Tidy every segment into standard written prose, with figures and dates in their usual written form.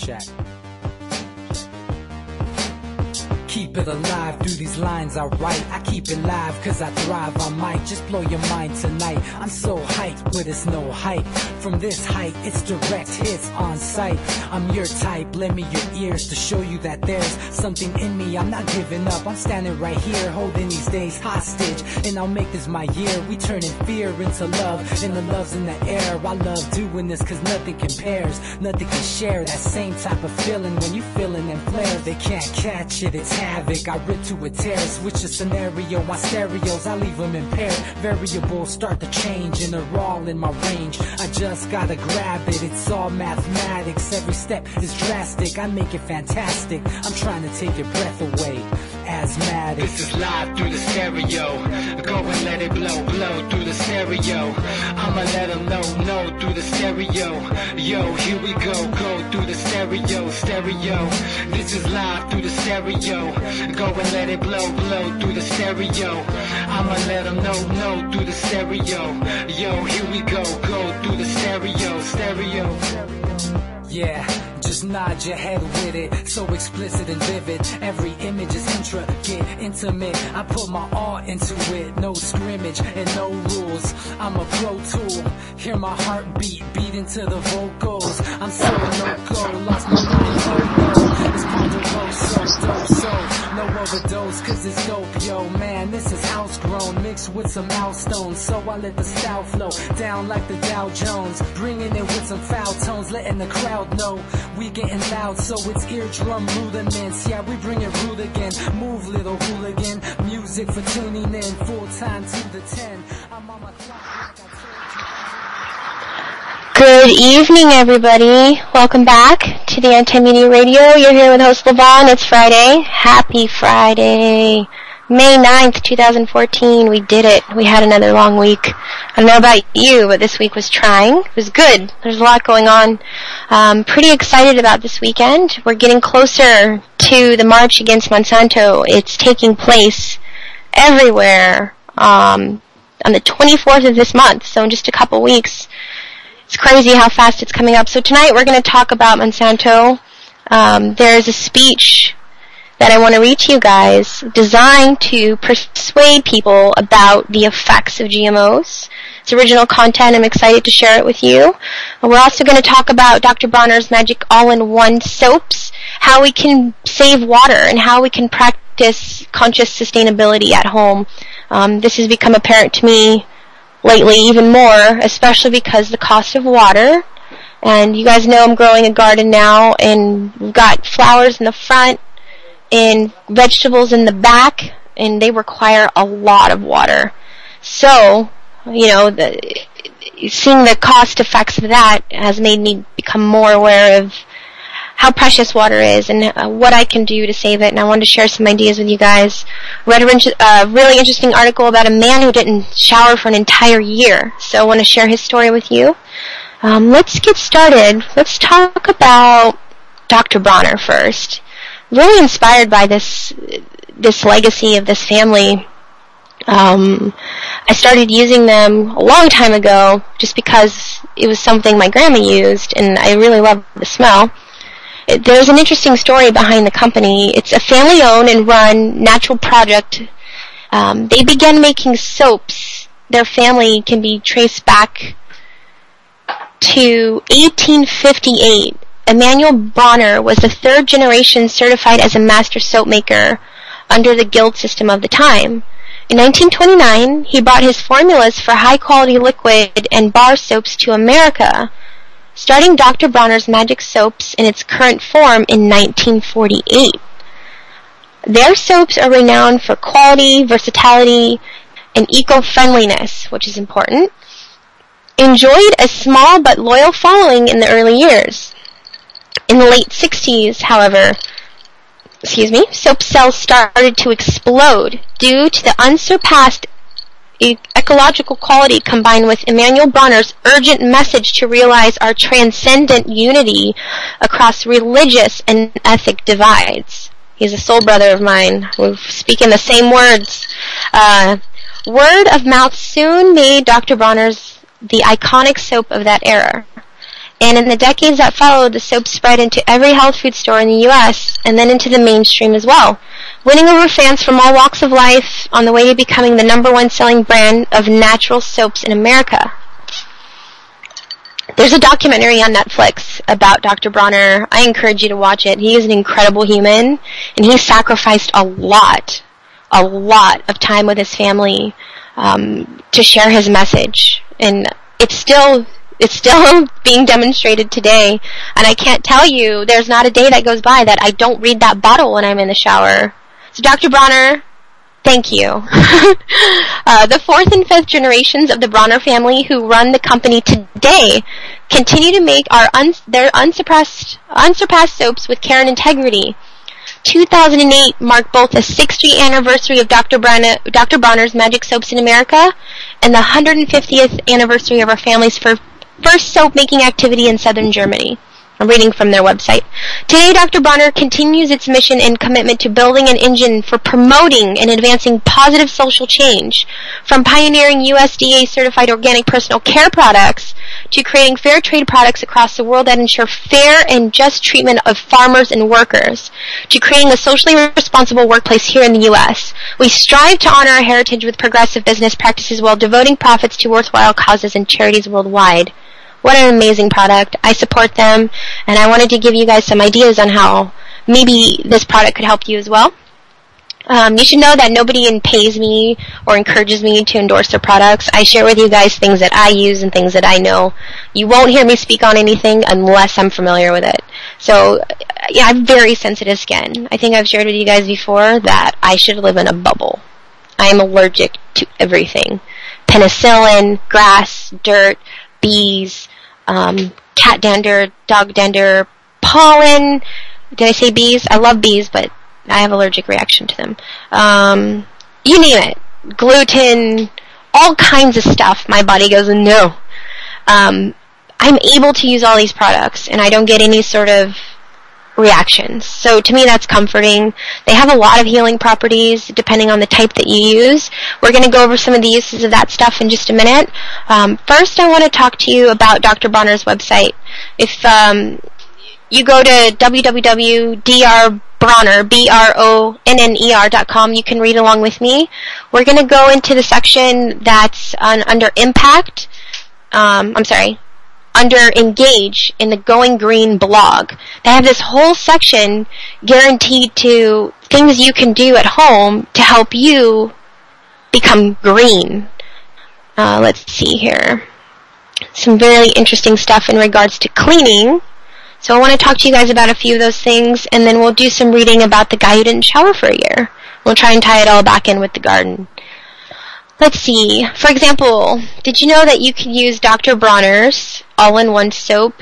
Shack. Keep it alive through these lines I write. I keep it live cause I thrive. I might just blow your mind tonight. I'm so hyped, but it's no hype. From this height, it's direct hits on sight. I'm your type, lend me your ears to show you that there's something in me. I'm not giving up, I'm standing right here, holding these days hostage. And I'll make this my year. We turning fear into love, and the love's in the air. I love doing this cause nothing compares. Nothing can share that same type of feeling when you feeling them flares. They can't catch it, it's havoc. I rip to a tear, switch the scenario. My stereos, I leave them impaired. Variables start to change and they're all in my range. I just gotta grab it, it's all mathematics. Every step is drastic, I make it fantastic. I'm trying to take your breath away. Asthmatic. This is live through the stereo. Go and let it blow, blow through the stereo. I'ma let them know through the stereo. Yo, here we go through the stereo, stereo. This is live through the stereo. Go and let it blow, blow through the stereo. I'ma let them know through the stereo. Yo, here we go through the stereo, stereo. Yeah, just nod your head with it, so explicit and vivid. Every image is intricate, intimate. I put my all into it, no scrimmage and no rules. I'm a pro tool, hear my heartbeat, beat into the vocals. I'm so no-go, lost my mind, oh no. It's ponderoso, dope, so no overdose, cause it's dope, yo. Man, this is house grown, mixed with some milestones. So I let the style flow down like the Dow Jones, bringing it with some foul tones, letting the crowd know we getting loud, so it's eardrum rudiments. Yeah, we bring it rude again. Move, little hooligan. Music for tuning in. Full time to the 10. I'm on my clock. Good evening, everybody. Welcome back to the Anti-Media Radio. You're here with host Levon. It's Friday. Happy Friday. May 9th, 2014. We did it. We had another long week. I don't know about you, but this week was trying. It was good. There's a lot going on. Pretty excited about this weekend. We're getting closer to the March Against Monsanto. It's taking place everywhere on the 24th of this month, so in just a couple weeks. It's crazy how fast it's coming up. So tonight we're going to talk about Monsanto. There's a speech that I want to read to you guys, designed to persuade people about the effects of GMOs. It's original content. I'm excited to share it with you. And we're also going to talk about Dr. Bronner's Magic All-in-One Soaps, how we can save water, and how we can practice conscious sustainability at home. This has become apparent to me lately even more, especially because the cost of water. And you guys know I'm growing a garden now, and we've got flowers in the front and vegetables in the back, and they require a lot of water. So, you know, seeing the cost effects of that has made me become more aware of how precious water is and what I can do to save it, and I wanted to share some ideas with you guys. Read a really interesting article about a man who didn't shower for an entire year, so I want to share his story with you. Let's get started. Let's talk about Dr. Bronner first. Really inspired by this legacy of this family. I started using them a long time ago just because it was something my grandma used, and I really loved the smell. There's an interesting story behind the company. It's a family-owned and run natural project. They began making soaps. Their family can be traced back to 1858. Emanuel Bronner was the third generation certified as a master soap maker under the guild system of the time. In 1929, he brought his formulas for high-quality liquid and bar soaps to America, starting Dr. Bronner's Magic Soaps in its current form in 1948. Their soaps are renowned for quality, versatility, and eco-friendliness, which is important. Enjoyed a small but loyal following in the early years. In the late 60s, however, soap sales started to explode due to the unsurpassed ecological quality combined with Emanuel Bronner's urgent message to realize our transcendent unity across religious and ethnic divides. He's a soul brother of mine. We're speaking the same words. Word of mouth soon made Dr. Bronner's the iconic soap of that era. And in the decades that followed, the soap spread into every health food store in the U.S. and then into the mainstream as well, winning over fans from all walks of life on the way to becoming the #1 selling brand of natural soaps in America. There's a documentary on Netflix about Dr. Bronner. I encourage you to watch it. He is an incredible human, and he sacrificed a lot of time with his family to share his message. And it's still being demonstrated today. And I can't tell you, there's not a day that goes by that I don't read that bottle when I'm in the shower. So Dr. Bronner, thank you. The 4th and 5th generations of the Bronner family who run the company today continue to make their unsurpassed soaps with care and integrity. 2008 marked both the 60th anniversary of Dr. Bronner's Magic Soaps in America and the 150th anniversary of our family's first soap-making activity in southern Germany. I'm reading from their website. Today, Dr. Bronner continues its mission and commitment to building an engine for promoting and advancing positive social change, from pioneering USDA-certified organic personal care products to creating fair trade products across the world that ensure fair and just treatment of farmers and workers, to creating a socially responsible workplace here in the U.S. We strive to honor our heritage with progressive business practices while devoting profits to worthwhile causes and charities worldwide. What an amazing product. I support them, and I wanted to give you guys some ideas on how maybe this product could help you as well. You should know that nobody pays me or encourages me to endorse their products. I share with you guys things that I use and things that I know. You won't hear me speak on anything unless I'm familiar with it. So, yeah, I have very sensitive skin. I think I've shared with you guys before that I should live in a bubble. I am allergic to everything. Penicillin, grass, dirt, bees, cat dander, dog dander, pollen. Did I say bees? I love bees, but I have allergic reaction to them. You name it. Gluten, all kinds of stuff. My body goes, no. I'm able to use all these products, and I don't get any sort of reactions. So to me, that's comforting. They have a lot of healing properties depending on the type that you use. We're going to go over some of the uses of that stuff in just a minute. First, I want to talk to you about Dr. Bronner's website. If you go to www.drbronner.com, you can read along with me. We're going to go into the section that's under Impact. Under Engage in the Going Green blog. They have this whole section guaranteed to things you can do at home to help you become green. Let's see here. Some very interesting stuff in regards to cleaning. So I want to talk to you guys about a few of those things, and then we'll do some reading about the guy who didn't shower for a year. We'll try and tie it all back in with the garden. Let's see. For example, did you know that you can use Dr. Bronner's all-in-one soap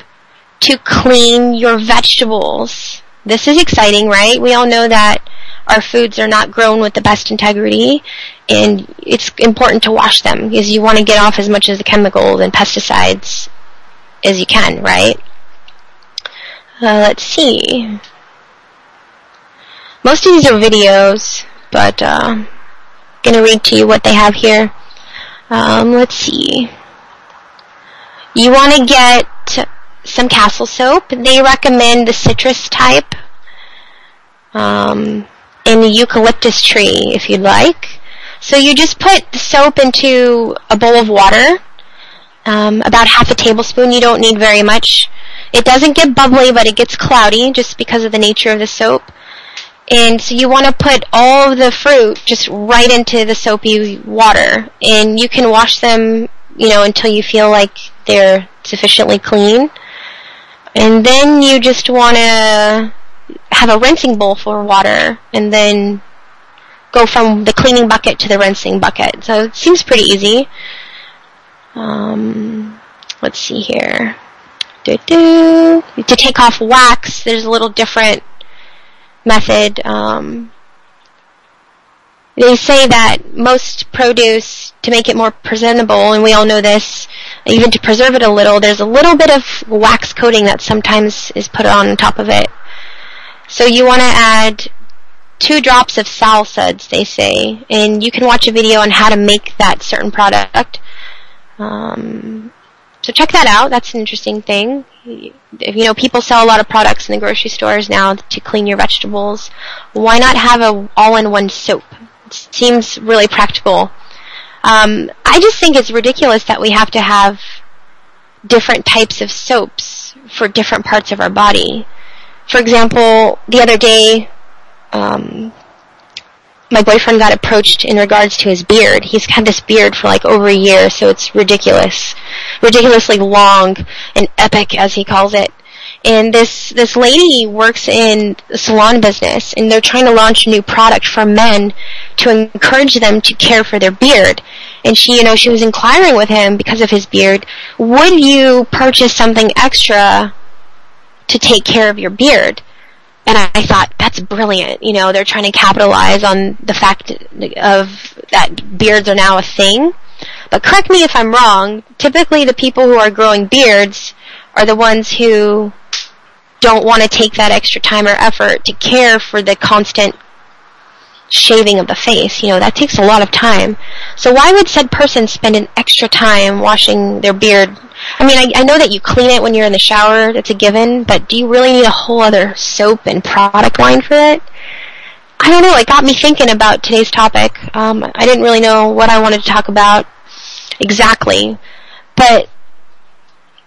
to clean your vegetables? This is exciting, right? We all know that our foods are not grown with the best integrity, and it's important to wash them because you want to get off as much of the chemicals and pesticides as you can, right? Let's see. Most of these are videos, but I'm going to read to you what they have here. Let's see. You want to get some Castle soap. They recommend the citrus type and the eucalyptus tree if you'd like. So you just put the soap into a bowl of water, about half a tablespoon. You don't need very much. It doesn't get bubbly, but it gets cloudy just because of the nature of the soap. And so you want to put all of the fruit just right into the soapy water. And you can wash them, until you feel like they're sufficiently clean. And then you just want to have a rinsing bowl full of water and then go from the cleaning bucket to the rinsing bucket. So it seems pretty easy. Let's see here. To take off wax, there's a little different method. They say that most produce, to make it more presentable, and we all know this, even to preserve it a little, there's a little bit of wax coating that sometimes is put on top of it. So you want to add 2 drops of sal suds, they say, and you can watch a video on how to make that certain product. So check that out. That's an interesting thing. People sell a lot of products in the grocery stores now to clean your vegetables. Why not have a all-in-one soap? It seems really practical. I just think it's ridiculous that we have to have different types of soaps for different parts of our body. For example, the other day, my boyfriend got approached in regards to his beard. He's had this beard for like over a year, so it's ridiculously long and epic, as he calls it. And this lady works in the salon business, and they're trying to launch a new product for men to encourage them to care for their beard. And she was inquiring with him because of his beard, would you purchase something extra to take care of your beard? And I thought, that's brilliant. They're trying to capitalize on the fact of that beards are now a thing. But correct me if I'm wrong, typically the people who are growing beards are the ones who don't want to take that extra time or effort to care for the constant shaving of the face. That takes a lot of time. So why would said person spend an extra time washing their beard? I mean, I know that you clean it when you're in the shower, that's a given, but do you really need a whole other soap and product line for it? I don't know, it got me thinking about today's topic. I didn't really know what I wanted to talk about exactly, but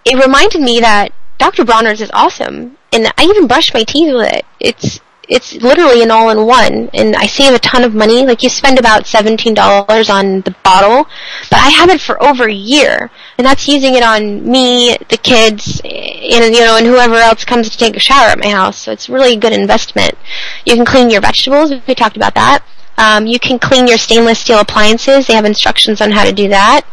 it reminded me that Dr. Bronner's is awesome, and I even brushed my teeth with it. It's literally an all-in-one, and I save a ton of money. Like, you spend about $17 on the bottle, but I have it for over a year, and that's using it on me, the kids, and whoever else comes to take a shower at my house. So it's really a good investment. You can clean your vegetables. We talked about that. You can clean your stainless steel appliances. They have instructions on how to do that.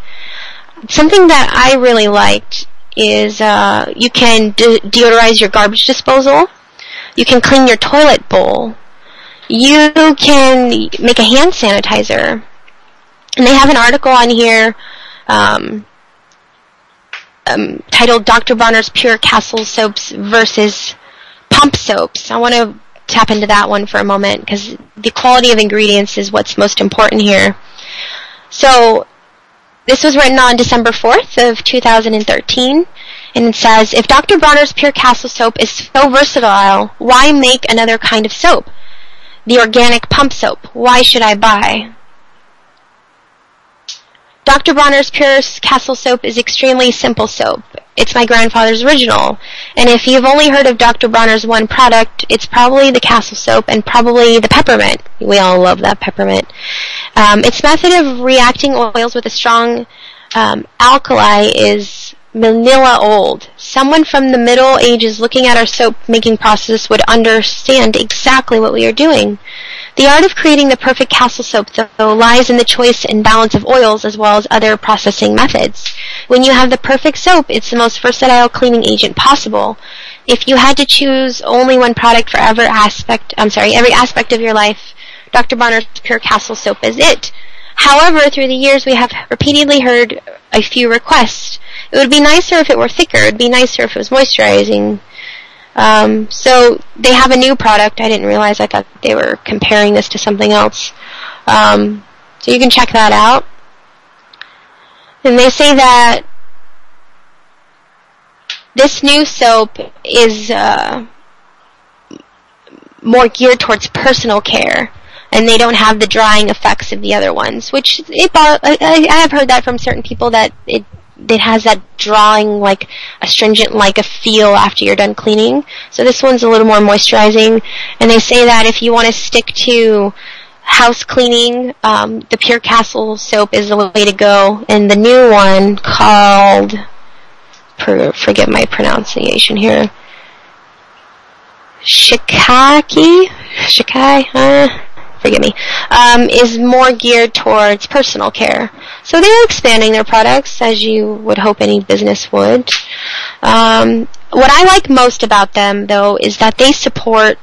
Something that I really liked is you can deodorize your garbage disposal. You can clean your toilet bowl. You can make a hand sanitizer. And they have an article on here titled Dr. Bronner's Pure Castle Soaps versus Pump Soaps. I want to tap into that one for a moment because the quality of ingredients is what's most important here. So this was written on December 4th of 2013. And it says, if Dr. Bronner's Pure Castle Soap is so versatile, why make another kind of soap? The organic pump soap. Why should I buy? Dr. Bronner's Pure Castle Soap is extremely simple soap. It's my grandfather's original. And if you've only heard of Dr. Bronner's one product, it's probably the Castle Soap and probably the peppermint. We all love that peppermint. Its method of reacting oils with a strong alkali is millennia old. Someone from the Middle Ages looking at our soap making process would understand exactly what we are doing. The art of creating the perfect castle soap, though, lies in the choice and balance of oils as well as other processing methods. When you have the perfect soap, it's the most versatile cleaning agent possible. If you had to choose only one product for every aspect of your life, Dr. Bronner's Pure Castle Soap is it. However, through the years, we have repeatedly heard a few requests. It would be nicer if it were thicker. It would be nicer if it was moisturizing. So they have a new product. I didn't realize. I thought they were comparing this to something else. So you can check that out. And they say that this new soap is more geared towards personal care. And they don't have the drying effects of the other ones, which I have heard that from certain people that it has that drawing, like astringent, like a feel after you're done cleaning. So this one's a little more moisturizing. And they say that if you want to stick to house cleaning, the Pure Castle soap is the way to go. And the new one called, forget my pronunciation here, Shikai, forgive me, is more geared towards personal care. So they're expanding their products, as you would hope any business would. What I like most about them, though, is that they support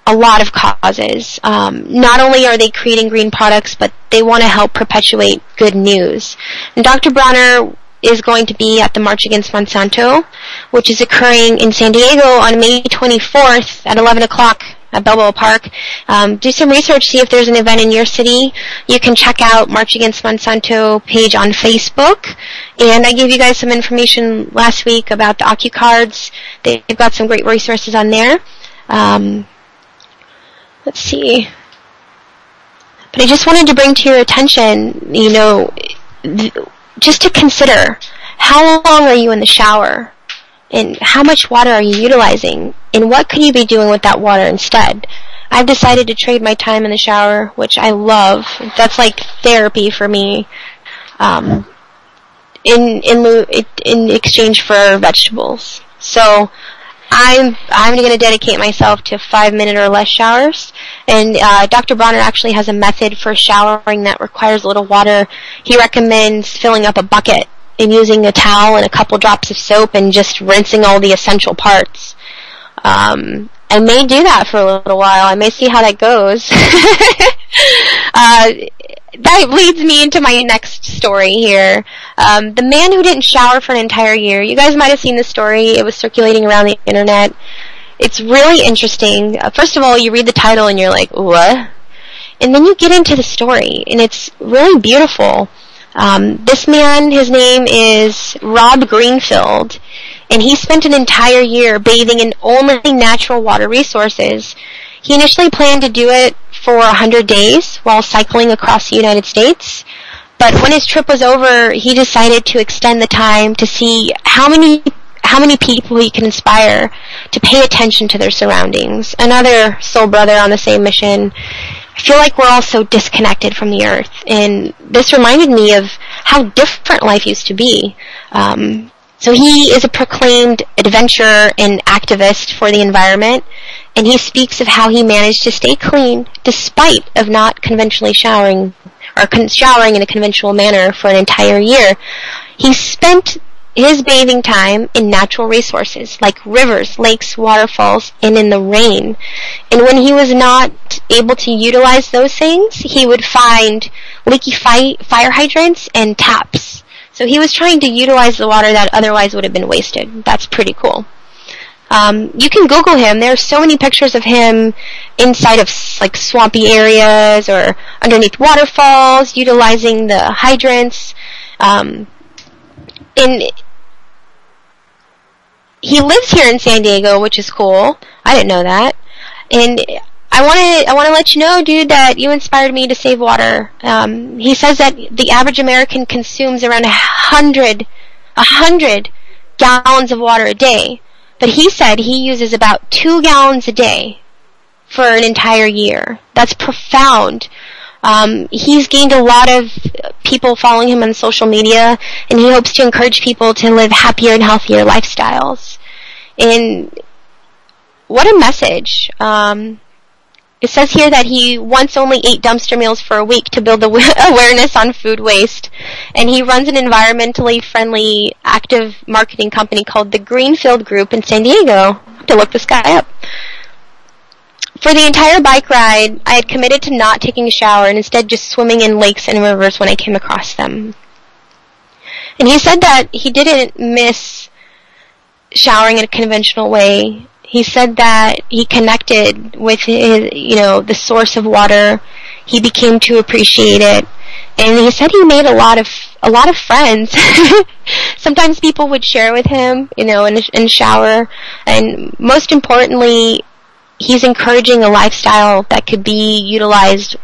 a lot of causes. Not only are they creating green products, but they want to help perpetuate good news. And Dr. Bronner is going to be at the March Against Monsanto, which is occurring in San Diego on May 24th at 11 o'clock at Balboa Park. Do some research, see if there's an event in your city. You can check out March Against Monsanto page on Facebook. And I gave you guys some information last week about the OcuCards. They've got some great resources on there. Let's see. But I just wanted to bring to your attention, just to consider, how long are you in the shower? And how much water are you utilizing? And what could you be doing with that water instead? I've decided to trade my time in the shower, which I love. That's like therapy for me, in exchange for vegetables. So I'm going to dedicate myself to 5-minute or less showers. And Dr. Bronner actually has a method for showering that requires a little water. He recommends filling up a bucket and using a towel and a couple drops of soap and just rinsing all the essential parts. I may do that for a little while. I may see how that goes. That leads me into my next story here. The man who didn't shower for an entire year. You guys might have seen this story. It was circulating around the internet. It's really interesting. First of all, you read the title and you're like, what? And then you get into the story, and it's really beautiful. This man, his name is Rob Greenfield, and he spent an entire year bathing in only natural water resources. He initially planned to do it for 100 days while cycling across the United States, but when his trip was over, he decided to extend the time to see how many people he can inspire to pay attention to their surroundings. Another soul brother on the same mission. I feel like we're all so disconnected from the earth, and this reminded me of how different life used to be. So he is a proclaimed adventurer and activist for the environment, and he speaks of how he managed to stay clean despite of not conventionally showering in a conventional manner for an entire year. He spent his bathing time in natural resources like rivers, lakes, waterfalls, and in the rain. And when he was not able to utilize those things, he would find leaky fire hydrants and taps. So he was trying to utilize the water that otherwise would have been wasted. That's pretty cool. You can Google him. There are so many pictures of him inside of like swampy areas or underneath waterfalls, utilizing the hydrants. And he lives here in San Diego, which is cool. I didn't know that. And I want to let you know, dude, that you inspired me to save water. He says that the average American consumes around 100 gallons of water a day. But he said he uses about 2 gallons a day for an entire year. That's profound. He's gained a lot of people following him on social media, and he hopes to encourage people to live happier and healthier lifestyles. And what a message. It says here that he once only ate dumpster meals for a week to build awareness on food waste. And he runs an environmentally friendly, active marketing company called the Greenfield Group in San Diego. I have to look this guy up. For the entire bike ride, I had committed to not taking a shower and instead just swimming in lakes and rivers when I came across them. And he said that he didn't miss showering in a conventional way. He said that he connected with his, the source of water. He became to appreciate it, and he said he made a lot of friends. Sometimes people would share with him, in the shower, and most importantly, he's encouraging a lifestyle that could be utilized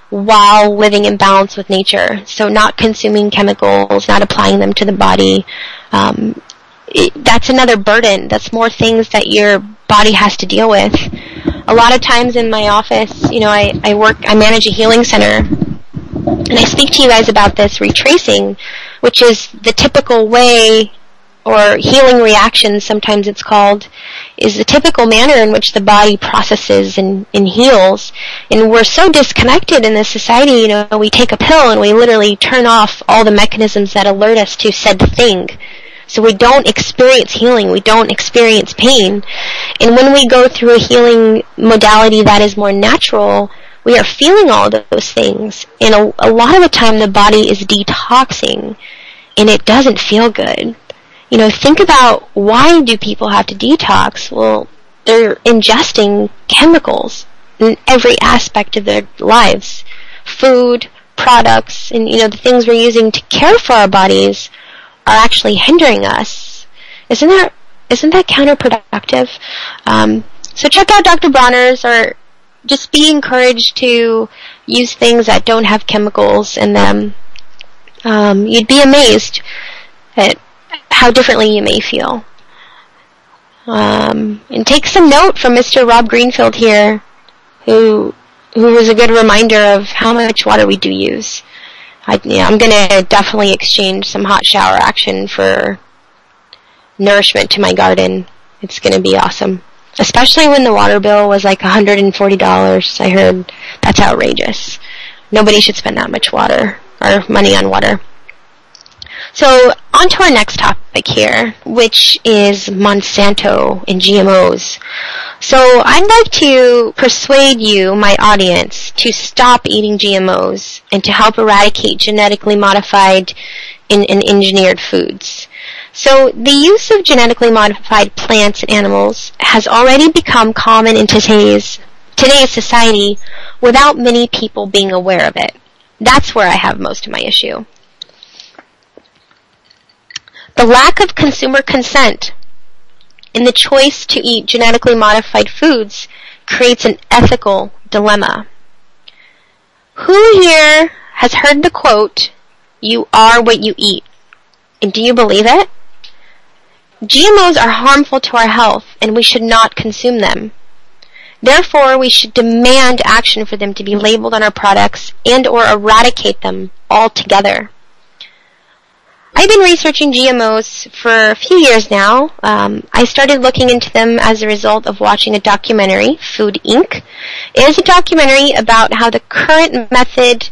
while living in balance with nature. So not consuming chemicals, not applying them to the body. That's another burden. That's more things that your body has to deal with. A lot of times in my office, I manage a healing center, and I speak to you guys about this retracing, which is the typical way, or healing reactions sometimes it's called, is the typical manner in which the body processes and heals. And we're so disconnected in this society, we take a pill and we literally turn off all the mechanisms that alert us to said thing. So we don't experience healing, we don't experience pain. And when we go through a healing modality that is more natural, we are feeling all those things. And a lot of the time the body is detoxing, and it doesn't feel good. Think about, why do people have to detox? Well, they're ingesting chemicals in every aspect of their lives. Food, products, and the things we're using to care for our bodies are actually hindering us. Isn't that counterproductive? So check out Dr. Bronner's, or just be encouraged to use things that don't have chemicals in them. You'd be amazed at how differently you may feel. And take some note from Mr. Rob Greenfield here, who was a good reminder of how much water we do use. I'm going to definitely exchange some hot shower action for nourishment to my garden. It's going to be awesome. Especially when the water bill was like $140. I heard that's outrageous. Nobody should spend that much water or money on water. So on to our next topic here, which is Monsanto and GMOs. So I'd like to persuade you, my audience, to stop eating GMOs and to help eradicate genetically modified and engineered foods. So the use of genetically modified plants and animals has already become common in today's society without many people being aware of it. That's where I have most of my issue. The lack of consumer consent in the choice to eat genetically modified foods creates an ethical dilemma. Who here has heard the quote, "You are what you eat"? And do you believe it? GMOs are harmful to our health, and we should not consume them. Therefore, we should demand action for them to be labeled on our products and or eradicate them altogether. I've been researching GMOs for a few years now. I started looking into them as a result of watching a documentary, Food Inc. It is a documentary about how the current method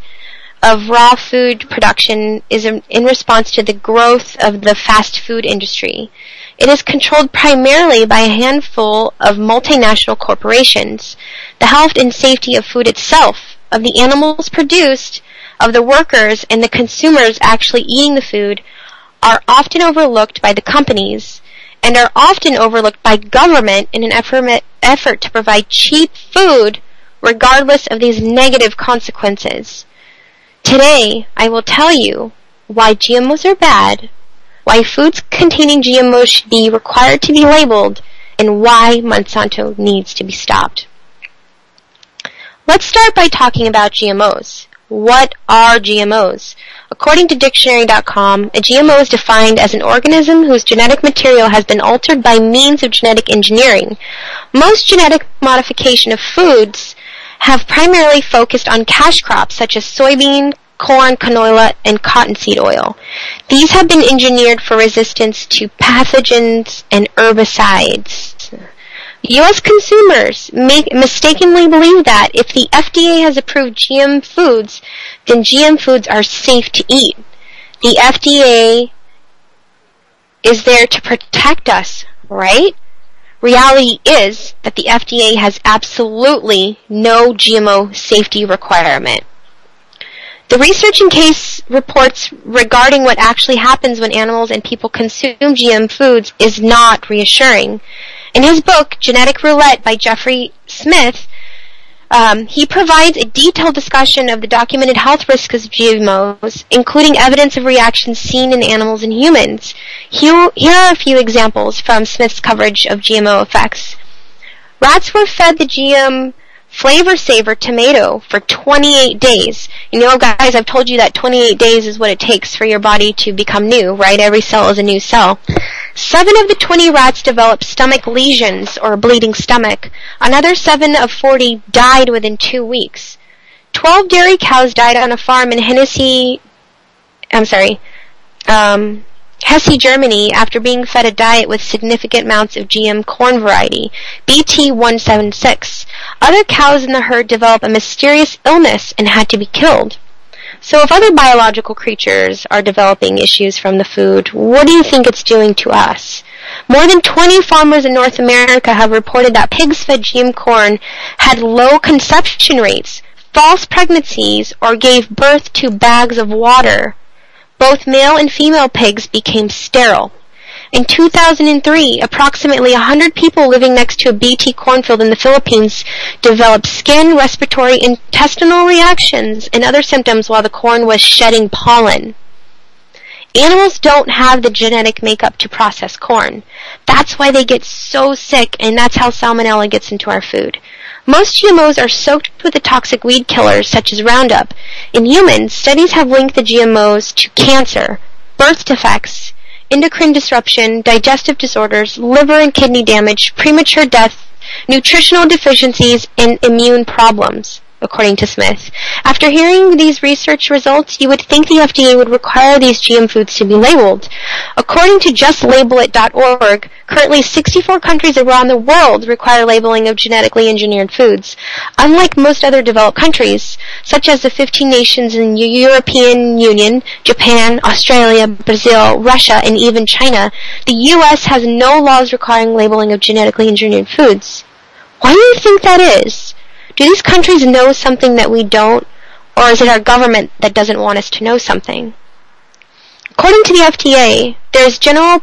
of raw food production is in response to the growth of the fast food industry. It is controlled primarily by a handful of multinational corporations. The health and safety of food itself, of the animals produced, of the workers, and the consumers actually eating the food are often overlooked by the companies and are often overlooked by government in an effort to provide cheap food regardless of these negative consequences. Today, I will tell you why GMOs are bad, why foods containing GMOs should be required to be labeled, and why Monsanto needs to be stopped. Let's start by talking about GMOs. What are GMOs? According to dictionary.com, a GMO is defined as an organism whose genetic material has been altered by means of genetic engineering. Most genetic modification of foods have primarily focused on cash crops such as soybean, corn, canola, and cottonseed oil. These have been engineered for resistance to pathogens and herbicides. U.S. consumers mistakenly believe that if the FDA has approved GM foods, then GM foods are safe to eat. The FDA is there to protect us, right? Reality is that the FDA has absolutely no GMO safety requirement. The research and case reports regarding what actually happens when animals and people consume GM foods is not reassuring. In his book, Genetic Roulette by Jeffrey Smith, he provides a detailed discussion of the documented health risks of GMOs, including evidence of reactions seen in animals and humans. Here are a few examples from Smith's coverage of GMO effects. Rats were fed the GM Flavor Saver tomato for 28 days. You know, guys, I've told you that 28 days is what it takes for your body to become new, right? Every cell is a new cell. 7 of the 20 rats developed stomach lesions or bleeding stomach. Another 7 of 40 died within 2 weeks. 12 dairy cows died on a farm in Hesse, Germany, after being fed a diet with significant amounts of GM corn variety, BT176. Other cows in the herd developed a mysterious illness and had to be killed. So if other biological creatures are developing issues from the food, what do you think it's doing to us? More than 20 farmers in North America have reported that pigs fed GM corn had low conception rates, false pregnancies, or gave birth to bags of water. Both male and female pigs became sterile. In 2003, approximately 100 people living next to a BT cornfield in the Philippines developed skin, respiratory, intestinal reactions, and other symptoms while the corn was shedding pollen. Animals don't have the genetic makeup to process corn. That's why they get so sick, and that's how salmonella gets into our food. Most GMOs are soaked with the toxic weed killers, such as Roundup. In humans, studies have linked the GMOs to cancer, birth defects, endocrine disruption, digestive disorders, liver and kidney damage, premature death, nutritional deficiencies, and immune problems, according to Smith. After hearing these research results, you would think the FDA would require these GM foods to be labeled. According to justlabelIt.org, currently 64 countries around the world require labeling of genetically engineered foods. Unlike most other developed countries, such as the 15 nations in the European Union, Japan, Australia, Brazil, Russia, and even China, the U.S. has no laws requiring labeling of genetically engineered foods. Why do you think that is? Do these countries know something that we don't, or is it our government that doesn't want us to know something? According to the FDA, there is general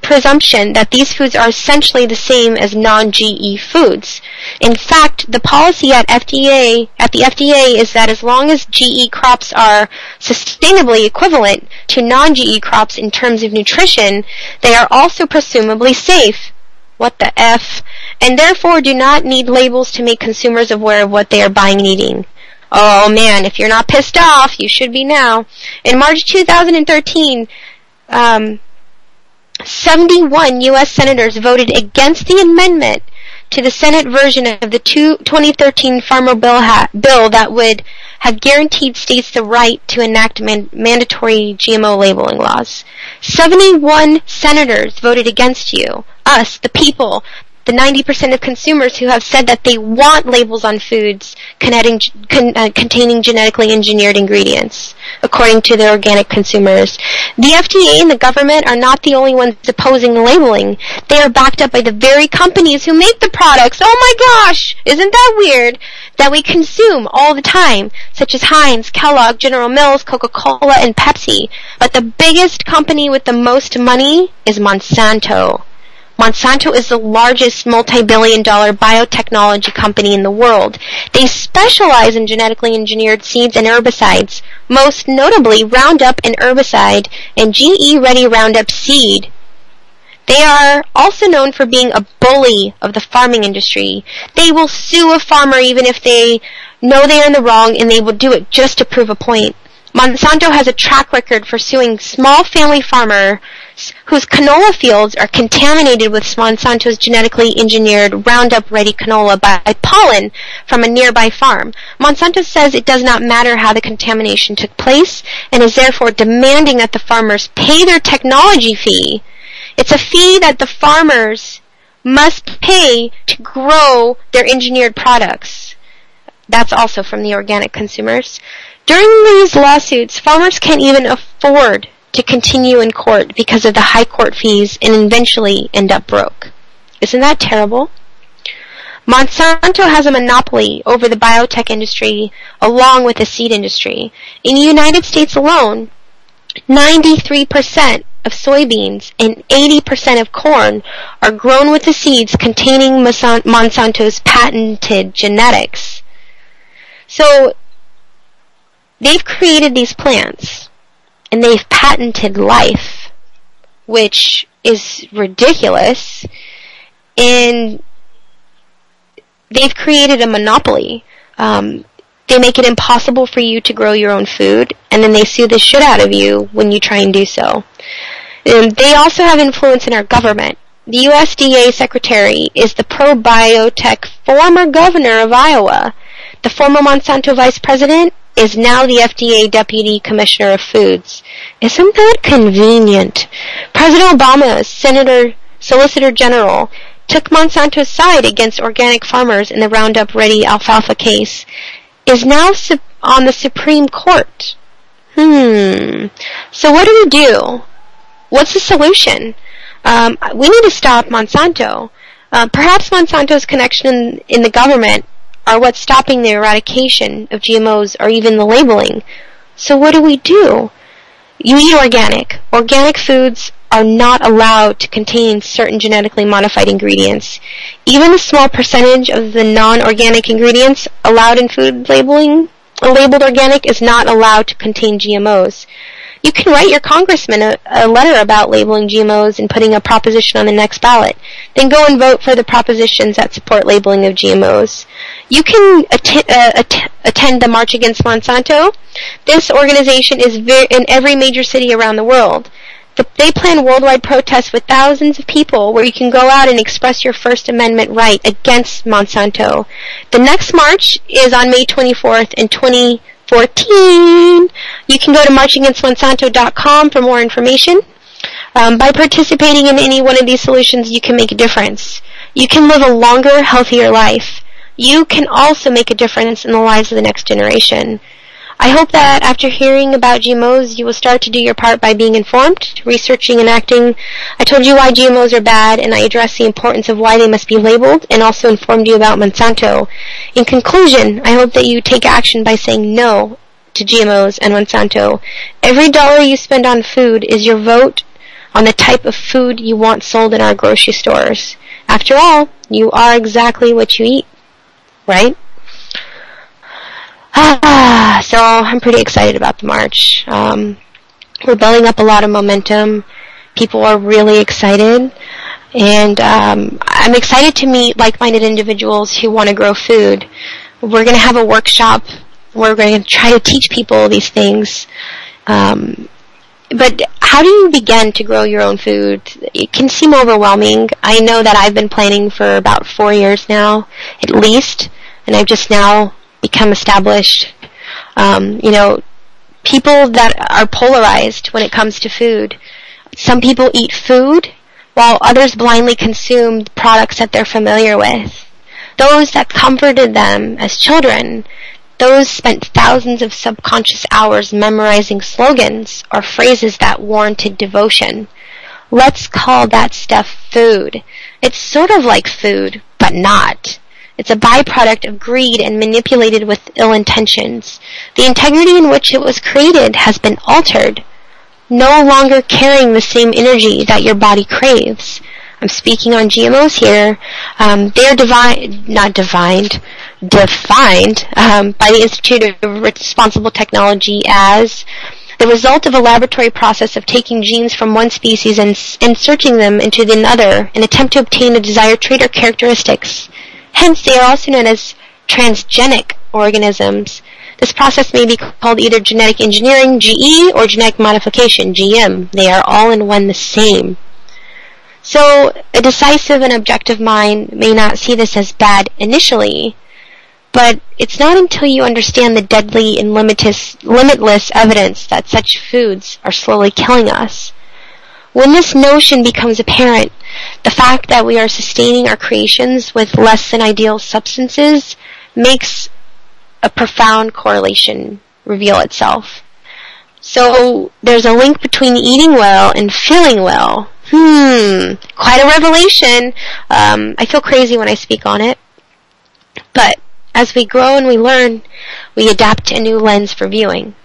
presumption that these foods are essentially the same as non-GE foods. In fact, the policy at the FDA is that as long as GE crops are sustainably equivalent to non-GE crops in terms of nutrition, they are also presumably safe. What the F? And therefore do not need labels to make consumers aware of what they are buying and eating. Oh man, if you're not pissed off, you should be now. In March 2013, 71 U.S. senators voted against the amendment to the Senate version of the 2013 Farmer Bill that would have guaranteed states the right to enact mandatory GMO labeling laws. 71 senators voted against you, us, the people, the 90% of consumers who have said that they want labels on foods containing genetically engineered ingredients, according to the organic consumers. The FDA and the government are not the only ones opposing the labeling. They are backed up by the very companies who make the products. Oh my gosh! Isn't that weird? That we consume all the time, such as Heinz, Kellogg, General Mills, Coca-Cola, and Pepsi. But the biggest company with the most money is Monsanto. Monsanto is the largest multi-billion-dollar biotechnology company in the world. They specialize in genetically engineered seeds and herbicides, most notably Roundup and herbicide and GE Ready Roundup seed. They are also known for being a bully of the farming industry. They will sue a farmer even if they know they are in the wrong, and they will do it just to prove a point. Monsanto has a track record for suing small family farmers whose canola fields are contaminated with Monsanto's genetically engineered Roundup-ready canola by pollen from a nearby farm. Monsanto says it does not matter how the contamination took place and is therefore demanding that the farmers pay their technology fee. It's a fee that the farmers must pay to grow their engineered products. That's also from the organic consumers. During these lawsuits, farmers can't even afford to continue in court because of the high court fees and eventually end up broke. Isn't that terrible? Monsanto has a monopoly over the biotech industry along with the seed industry. In the United States alone, 93% of soybeans and 80% of corn are grown with the seeds containing Monsanto's patented genetics. So, they've created these plants, and they've patented life, which is ridiculous, and they've created a monopoly. They make it impossible for you to grow your own food, and then they sue the shit out of you when you try and do so. And they also have influence in our government. The USDA secretary is the pro-biotech former governor of Iowa. The former Monsanto vice president is now the FDA Deputy Commissioner of Foods. Isn't that convenient? President Obama's Solicitor General took Monsanto's side against organic farmers in the Roundup Ready alfalfa case, is now on the Supreme Court. So what do we do? What's the solution? We need to stop Monsanto. Perhaps Monsanto's connection in the government are what's stopping the eradication of GMOs or even the labeling. So what do? You eat organic. Organic foods are not allowed to contain certain genetically modified ingredients. Even a small percentage of the non-organic ingredients allowed in food labeled organic is not allowed to contain GMOs. You can write your congressman a letter about labeling GMOs and putting a proposition on the next ballot. Then go and vote for the propositions that support labeling of GMOs. You can attend the March Against Monsanto. This organization is in every major city around the world. They plan worldwide protests with thousands of people where you can go out and express your First Amendment right against Monsanto. The next march is on May 24th in 2014. You can go to marchagainstmonsanto.com for more information. By participating in any one of these solutions, you can make a difference. You can live a longer, healthier life. You can also make a difference in the lives of the next generation. I hope that after hearing about GMOs, you will start to do your part by being informed, researching, and acting. I told you why GMOs are bad, and I addressed the importance of why they must be labeled, and also informed you about Monsanto. In conclusion, I hope that you take action by saying no to GMOs and Monsanto. Every dollar you spend on food is your vote on the type of food you want sold in our grocery stores. After all, you are exactly what you eat, right? So I'm pretty excited about the march. We're building up a lot of momentum. People are really excited. And I'm excited to meet like-minded individuals who want to grow food. We're going to have a workshop where we're going to try to teach people these things. But how do you begin to grow your own food? It can seem overwhelming. I know that I've been planning for about 4 years now, at least, and I've just now become established. People that are polarized when it comes to food. Some people eat food, while others blindly consume the products that they're familiar with. Those that comforted them as children, those spent thousands of subconscious hours memorizing slogans or phrases that warranted devotion. Let's call that stuff food. It's sort of like food, but not. It's a byproduct of greed and manipulated with ill intentions. The integrity in which it was created has been altered, no longer carrying the same energy that your body craves. I'm speaking on GMOs here. They're defined by the Institute of Responsible Technology as the result of a laboratory process of taking genes from one species and inserting them into another in an attempt to obtain the desired trait or characteristics. Hence, they are also known as transgenic organisms. This process may be called either genetic engineering, GE, or genetic modification, GM. They are all in one the same. So, a decisive and objective mind may not see this as bad initially, but it's not until you understand the deadly and limitless evidence that such foods are slowly killing us. When this notion becomes apparent, the fact that we are sustaining our creations with less than ideal substances makes a profound correlation reveal itself. So there's a link between eating well and feeling well. Quite a revelation. I feel crazy when I speak on it. But as we grow and we learn, we adapt to a new lens for viewing.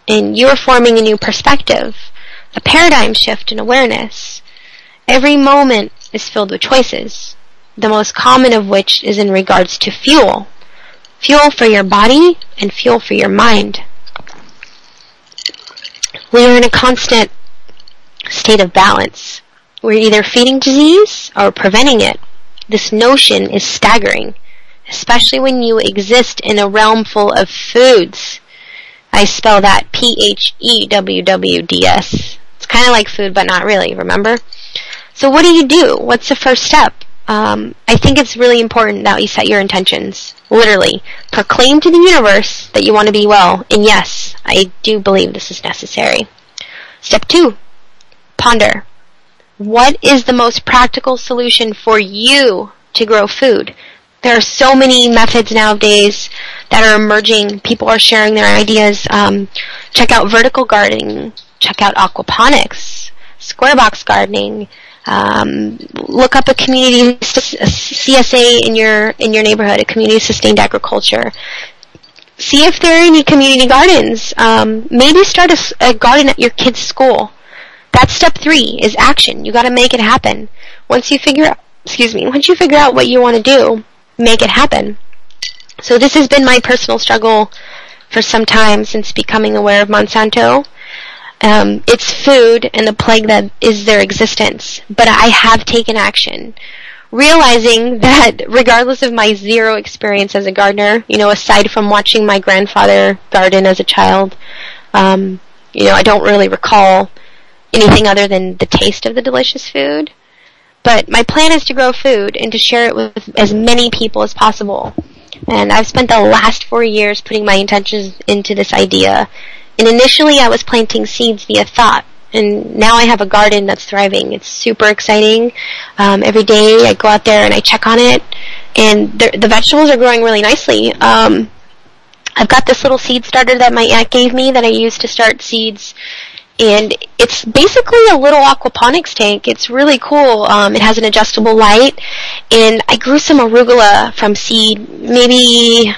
And you are forming a new perspective, a paradigm shift in awareness. Every moment is filled with choices, the most common of which is in regards to fuel. Fuel for your body and fuel for your mind. We are in a constant state of balance. We're either feeding disease or preventing it. This notion is staggering, especially when you exist in a realm full of foods. I spell that PHEWWDS. It's kind of like food, but not really, remember? So what do? What's the first step? I think it's really important that you set your intentions. Literally, proclaim to the universe that you want to be well. And yes, I do believe this is necessary. Step 2, ponder. What is the most practical solution for you to grow food? There are so many methods nowadays that are emerging. People are sharing their ideas. Check out vertical gardening. Check out aquaponics, square box gardening. Look up a community CSA in your neighborhood, a community sustained agriculture. See if there are any community gardens. Maybe start a garden at your kid's school. That's step 3, is action. You gotta make it happen. Once you figure out what you want to do, make it happen. So this has been my personal struggle for some time since becoming aware of Monsanto. It's food and the plague that is their existence. But I have taken action, realizing that regardless of my 0 experience as a gardener, aside from watching my grandfather garden as a child, I don't really recall anything other than the taste of the delicious food. But my plan is to grow food and to share it with as many people as possible. And I've spent the last 4 years putting my intentions into this idea. And initially I was planting seeds via thought. And now I have a garden that's thriving. It's super exciting. Every day I go out there and I check on it. And the vegetables are growing really nicely. I've got this little seed starter that my aunt gave me that I use to start seeds. And it's basically a little aquaponics tank. It's really cool. It has an adjustable light. And I grew some arugula from seed maybe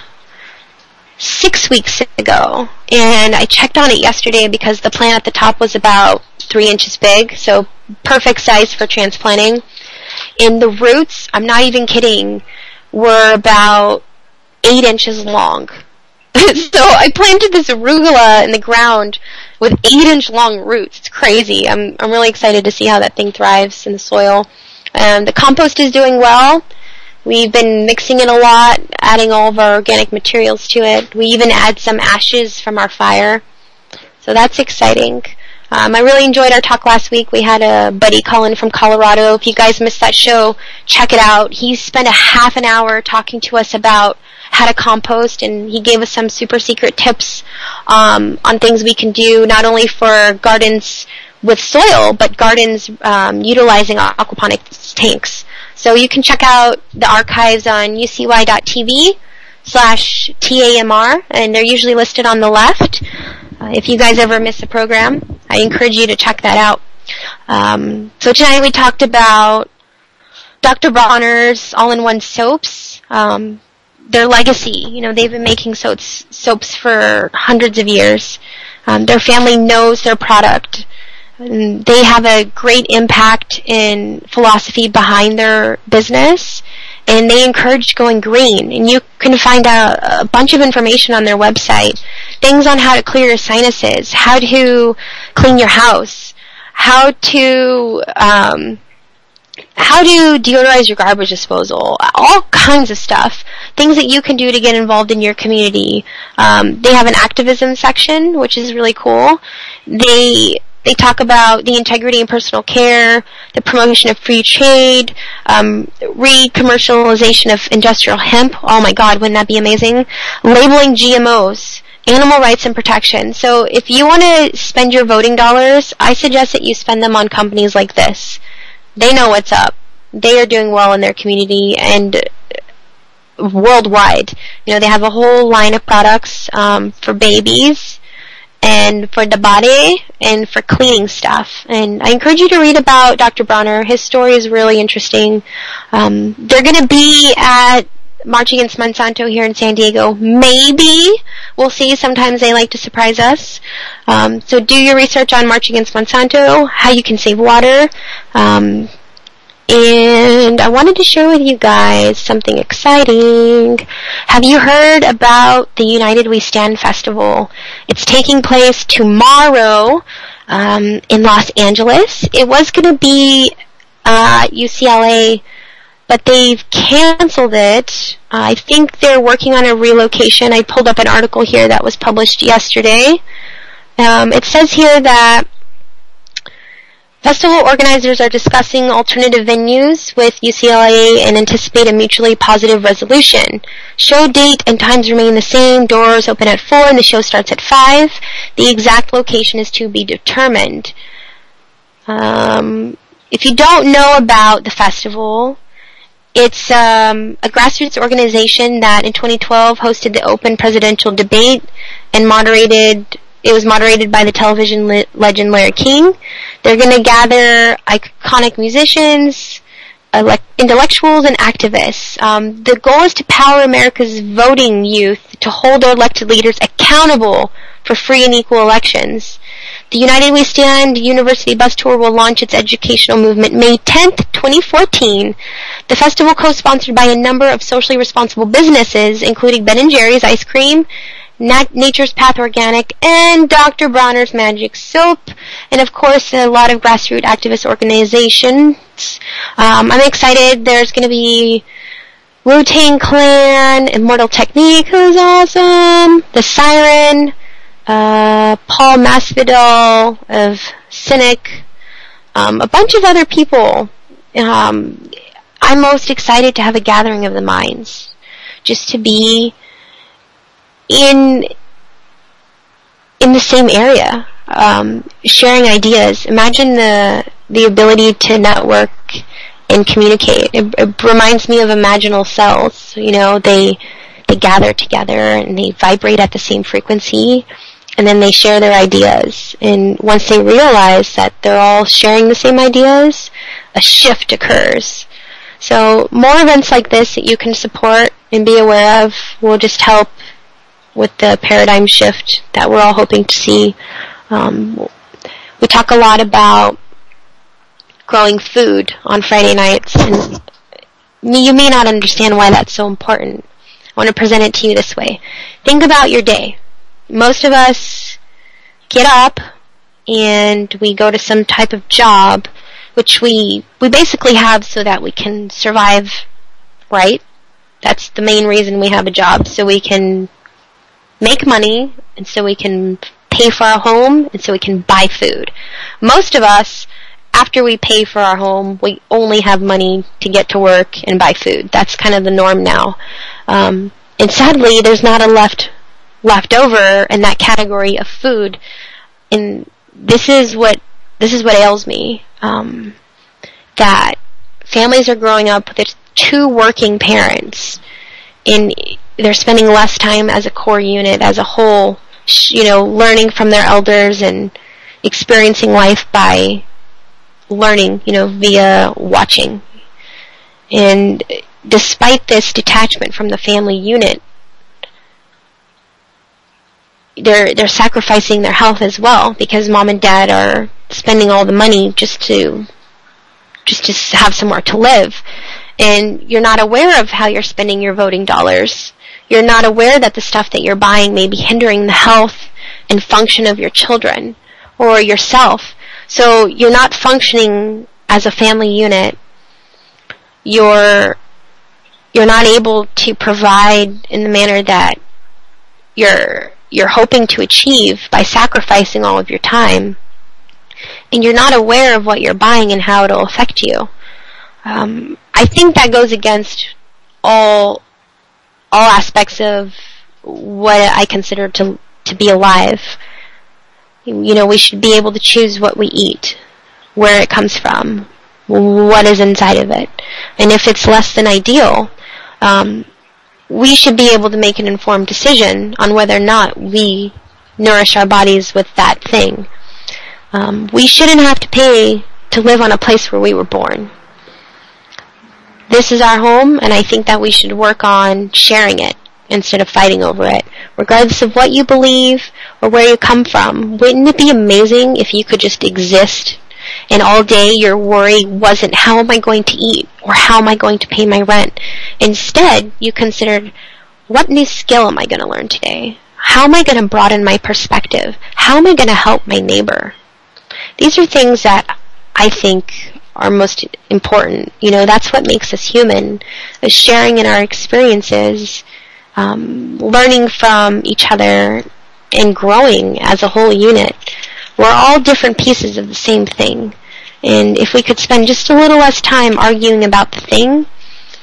6 weeks ago. And I checked on it yesterday because the plant at the top was about 3 inches big. So perfect size for transplanting. And the roots, I'm not even kidding, were about 8 inches long. So I planted this arugula in the ground with 8-inch long roots. It's crazy. I'm really excited to see how that thing thrives in the soil. The compost is doing well. We've been mixing it a lot, adding all of our organic materials to it. We even add some ashes from our fire. So that's exciting. I really enjoyed our talk last week. We had a buddy call in from Colorado. If you guys missed that show, check it out. He spent a half an hour talking to us about how to compost, and he gave us some super secret tips on things we can do, not only for gardens with soil, but gardens utilizing aquaponics tanks. So you can check out the archives on ucy.tv/TAMR, and they're usually listed on the left. If you guys ever miss a program, I encourage you to check that out. So tonight we talked about Dr. Bronner's all-in-one soaps. Their legacy, they've been making soaps for hundreds of years. Their family knows their product. And they have a great impact in philosophy behind their business, and they encourage going green. And you can find out a bunch of information on their website. Things on how to clear your sinuses, how to clean your house, how to deodorize your garbage disposal, all kinds of stuff. Things that you can do to get involved in your community. They have an activism section, which is really cool. They talk about the integrity and personal care, the promotion of free trade, re-commercialization of industrial hemp. Oh my God, wouldn't that be amazing? Labeling GMOs, animal rights and protection. So if you want to spend your voting dollars, I suggest that you spend them on companies like this. They know what's up. They are doing well in their community and worldwide. They have a whole line of products for babies and for the body and for cleaning stuff. And I encourage you to read about Dr. Bronner. His story is really interesting. They're going to be at March Against Monsanto here in San Diego. Maybe. We'll see. Sometimes they like to surprise us. So do your research on March Against Monsanto, how you can save water. And I wanted to share with you guys something exciting. Have you heard about the United We Stand Festival? It's taking place tomorrow in Los Angeles. It was going to be UCLA, but they've canceled it. I think they're working on a relocation. I pulled up an article here that was published yesterday. It says here that festival organizers are discussing alternative venues with UCLA and anticipate a mutually positive resolution. Show date and times remain the same. Doors open at 4 and the show starts at 5. The exact location is to be determined. If you don't know about the festival, it's a grassroots organization that in 2012 hosted the open presidential debate and it was moderated by the television legend Larry King. They're going to gather iconic musicians, intellectuals, and activists. The goal is to power America's voting youth to hold their elected leaders accountable for free and equal elections. The United We Stand University Bus Tour will launch its educational movement May 10th, 2014. The festival, co-sponsored by a number of socially responsible businesses, including Ben & Jerry's Ice Cream, Nature's Path Organic, and Dr. Bronner's Magic Soap, and of course a lot of grassroots activist organizations. I'm excited. There's going to be Wu-Tang Clan, Immortal Technique, who's awesome, The Siren, Paul Masvidal of Cynic, a bunch of other people. I'm most excited to have a gathering of the minds, just to be in the same area, sharing ideas. Imagine the ability to network and communicate. It reminds me of imaginal cells. You know, they gather together and they vibrate at the same frequency, and then they share their ideas. And once they realize that they're all sharing the same ideas, a shift occurs. So more events like this that you can support and be aware of will just help with the paradigm shift that we're all hoping to see. We talk a lot about growing food on Friday nights, and you may not understand why that's so important. I want to present it to you this way. Think about your day. Most of us get up and we go to some type of job, which we basically have so that we can survive, right? That's the main reason we have a job, so we can make money, and so we can pay for our home, and so we can buy food. Most of us, after we pay for our home, we only have money to get to work and buy food. That's kind of the norm now. And sadly, there's not a left over in that category of food. And this is what ails me. That families are growing up with 2 working parents, and they're spending less time as a core unit, as a whole, learning from their elders and experiencing life by learning, via watching. And despite this detachment from the family unit, they're sacrificing their health as well, because mom and dad are spending all the money just to have somewhere to live. And you're not aware of how you're spending your voting dollars. You're not aware that the stuff that you're buying may be hindering the health and function of your children or yourself. So you're not functioning as a family unit. You're not able to provide in the manner that you're hoping to achieve by sacrificing all of your time. And you're not aware of what you're buying and how it'll affect you. I think that goes against all aspects of what I consider to be alive. We should be able to choose what we eat, where it comes from, what is inside of it. And if it's less than ideal, we should be able to make an informed decision on whether or not we nourish our bodies with that thing. We shouldn't have to pay to live on a place where we were born. This is our home, and I think that we should work on sharing it instead of fighting over it, regardless of what you believe or where you come from. Wouldn't it be amazing if you could just exist and all day your worry wasn't how am I going to eat or how am I going to pay my rent? Instead, you considered, what new skill am I going to learn today? How am I going to broaden my perspective? How am I going to help my neighbor? These are things that I think are most important. That's what makes us human, is sharing in our experiences, learning from each other, and growing as a whole unit. We're all different pieces of the same thing. And if we could spend just a little less time arguing about the thing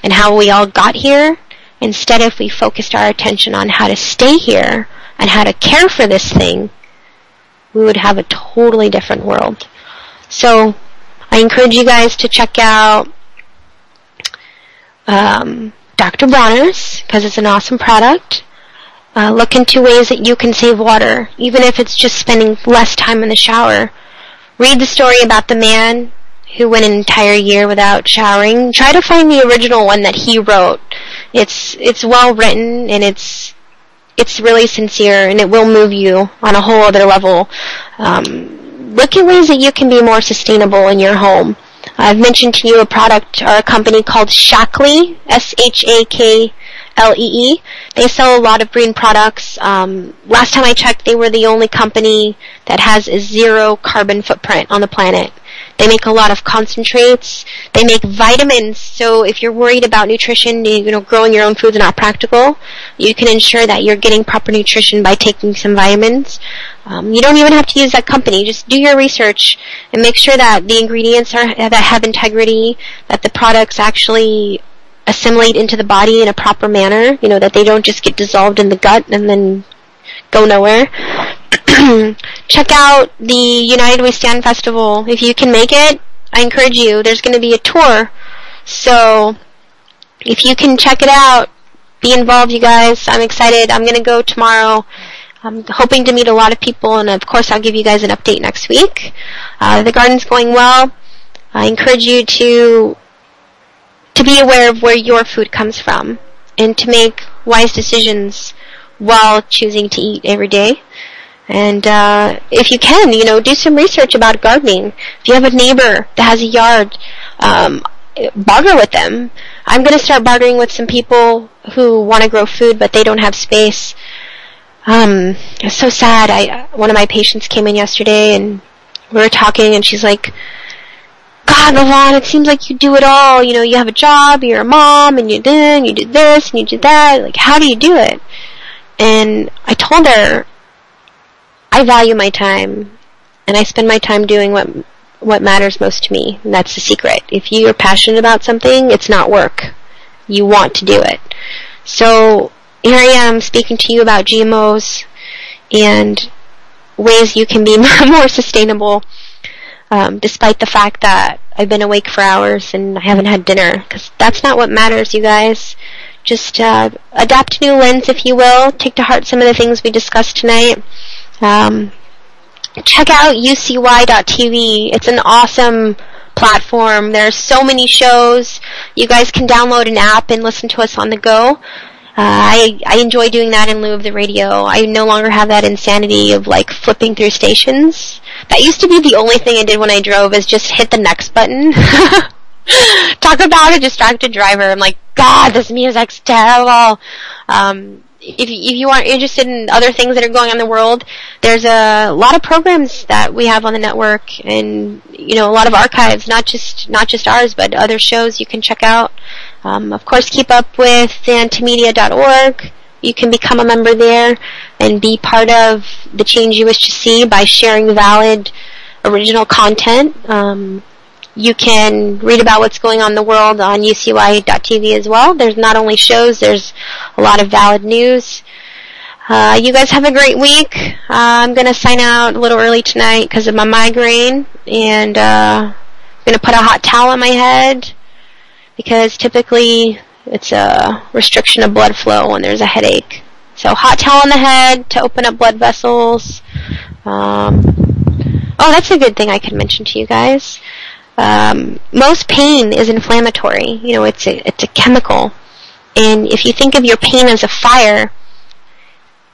and how we all got here, instead if we focused our attention on how to stay here and how to care for this thing, we would have a totally different world. So I encourage you guys to check out Dr. Bronner's, because it's an awesome product. Look into ways that you can save water, even if it's just spending less time in the shower. Read the story about the man who went an entire year without showering. Try to find the original one that he wrote. It's well written, and it's it's really sincere, and it will move you on a whole other level. Look at ways that you can be more sustainable in your home. I've mentioned to you a product or a company called Shaklee, Shaklee. They sell a lot of green products. Last time I checked, they were the only company that has a 0 carbon footprint on the planet. They make a lot of concentrates. They make vitamins. So if you're worried about nutrition, growing your own food is not practical, you can ensure that you're getting proper nutrition by taking some vitamins. You don't even have to use that company. Just do your research and make sure that the ingredients that have integrity, that the products actually assimilate into the body in a proper manner, that they don't just get dissolved in the gut and then go nowhere. Check out the United We Stand Festival. If you can make it, I encourage you. There's going to be a tour. So if you can check it out, be involved, you guys. I'm excited. I'm going to go tomorrow. I'm hoping to meet a lot of people, and of course I'll give you guys an update next week. The garden's going well. I encourage you to be aware of where your food comes from and to make wise decisions while choosing to eat every day. And if you can, do some research about gardening. If you have a neighbor that has a yard, barter with them. I'm going to start bartering with some people who want to grow food, but they don't have space. It's so sad. One of my patients came in yesterday, and we were talking, and she's like, God, LaVon, it seems like you do it all. You have a job, you're a mom, and you do this, and you do that. Like, how do you do it? And I told her, I value my time, and I spend my time doing what matters most to me, and that's the secret. If you're passionate about something, it's not work. You want to do it. So here I am speaking to you about GMOs and ways you can be more sustainable, despite the fact that I've been awake for hours and I haven't had dinner, because that's not what matters, you guys. Just adapt a new lens, if you will. Take to heart some of the things we discussed tonight. Check out UCY.tv. It's an awesome platform. There's so many shows. You guys can download an app and listen to us on the go. I enjoy doing that in lieu of the radio. I no longer have that insanity of flipping through stations. That used to be the only thing I did when I drove, is just hit the next button. Talk about a distracted driver. I'm like, God, this music's terrible. If you aren't interested in other things that are going on in the world, there's a lot of programs that we have on the network, and a lot of archives, not just ours, but other shows you can check out. Of course, keep up with antimedia.org. You can become a member there and be part of the change you wish to see by sharing valid, original content. You can read about what's going on in the world on UCY.tv as well. There's not only shows, there's a lot of valid news. You guys have a great week. I'm going to sign out a little early tonight because of my migraine, and I'm going to put a hot towel on my head because typically it's a restriction of blood flow when there's a headache. So hot towel on the head to open up blood vessels. Oh, that's a good thing I could mention to you guys. Most pain is inflammatory. It's a chemical. And if you think of your pain as a fire,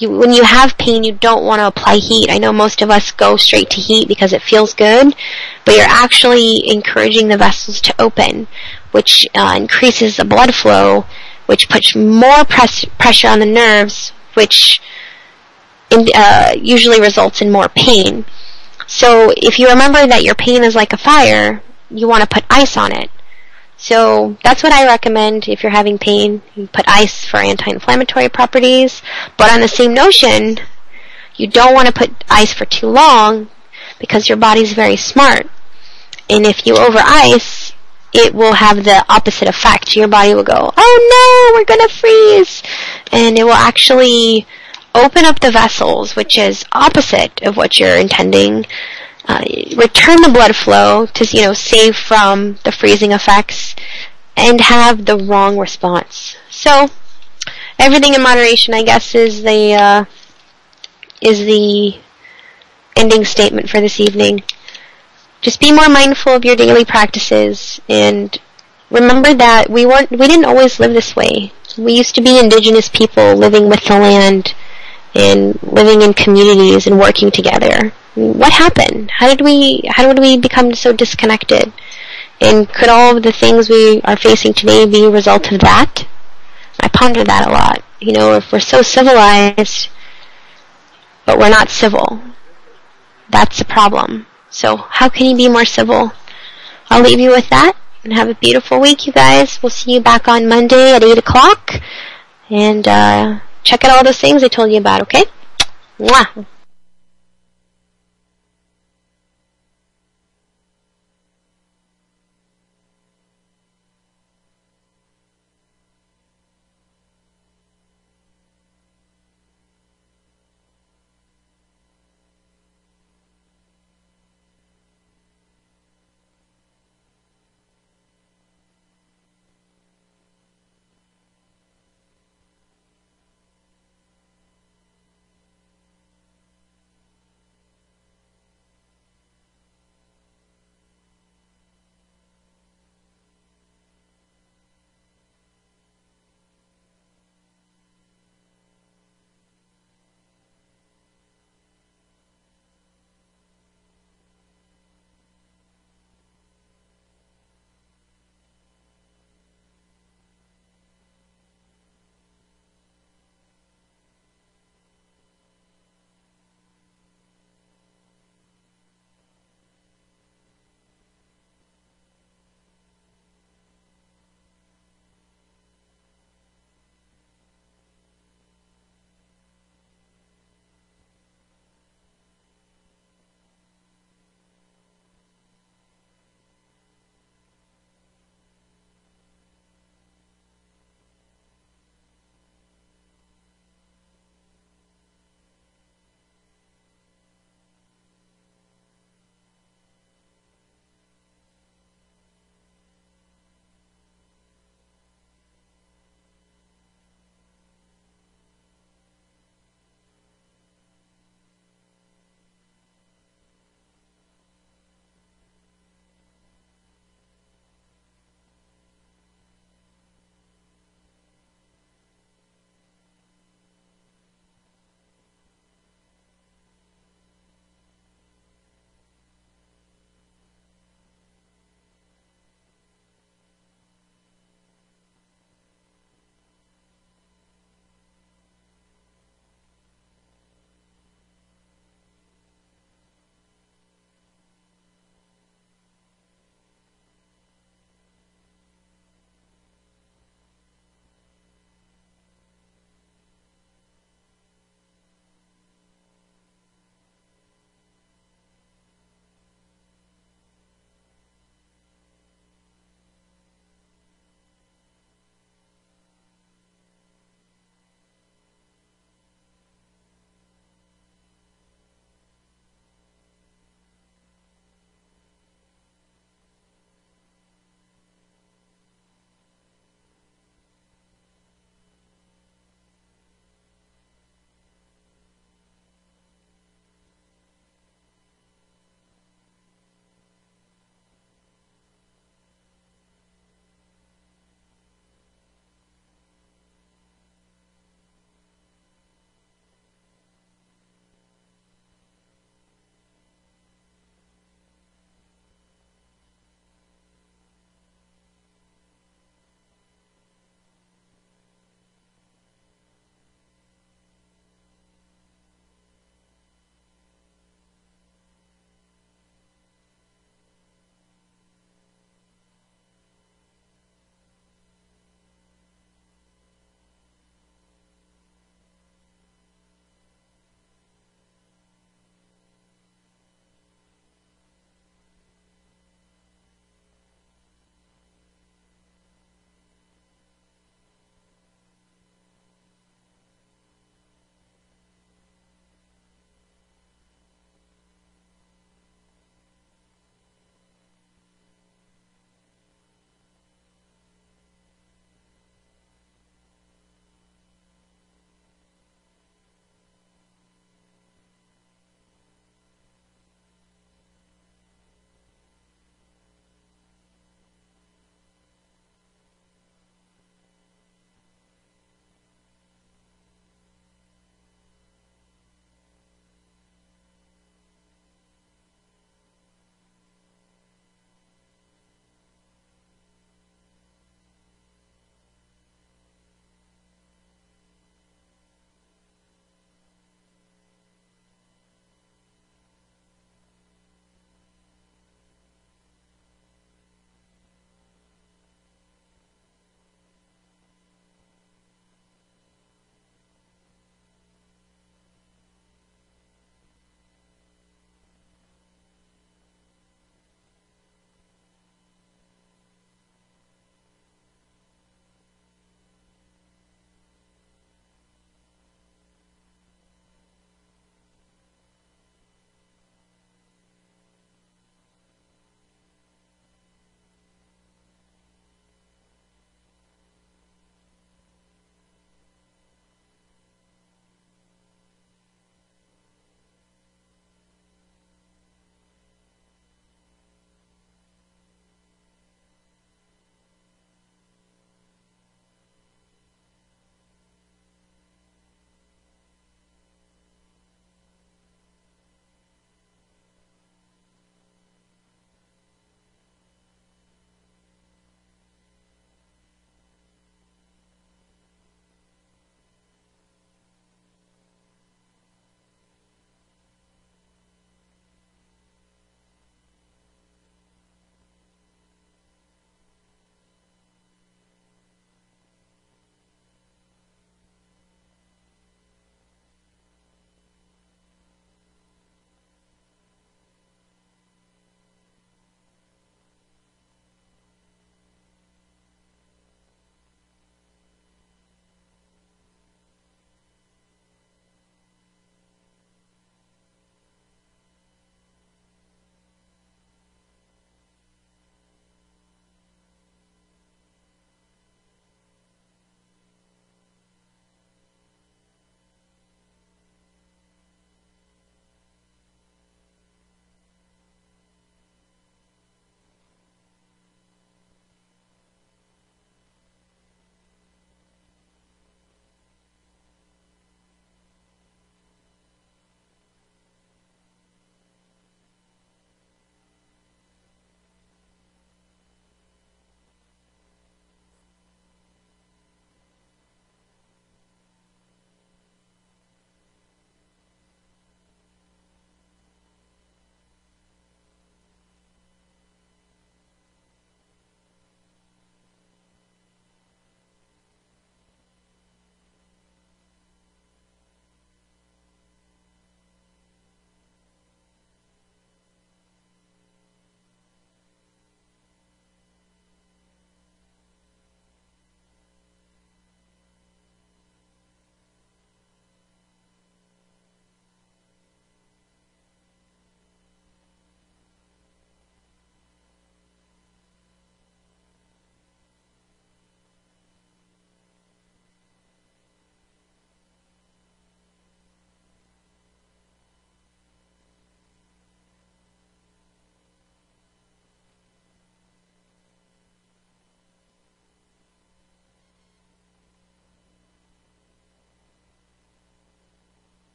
when you have pain, you don't want to apply heat. I know most of us go straight to heat because it feels good, but you're actually encouraging the vessels to open, which increases the blood flow, which puts more pressure on the nerves, which usually results in more pain. So if you remember that your pain is like a fire, you want to put ice on it. So that's what I recommend if you're having pain. You put ice for anti-inflammatory properties. But on the same notion, you don't want to put ice for too long because your body's very smart. And if you over-ice, it will have the opposite effect. Your body will go, oh no, we're going to freeze. And it will actually open up the vessels, which is opposite of what you're intending. Return the blood flow to, save from the freezing effects, and have the wrong response. So, everything in moderation, I guess, is the ending statement for this evening. Just be more mindful of your daily practices, and remember that we didn't always live this way. We used to be indigenous people living with the land, and living in communities and working together. What happened? How did we become so disconnected? And could all of the things we are facing today be a result of that? I ponder that a lot. If we're so civilized, but we're not civil, that's the problem. So how can you be more civil? I'll leave you with that, and have a beautiful week, you guys. We'll see you back on Monday at 8 o'clock. And check out all those things I told you about, okay? Mwah!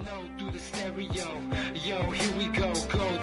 no, through the stereo. Yo, here we go, go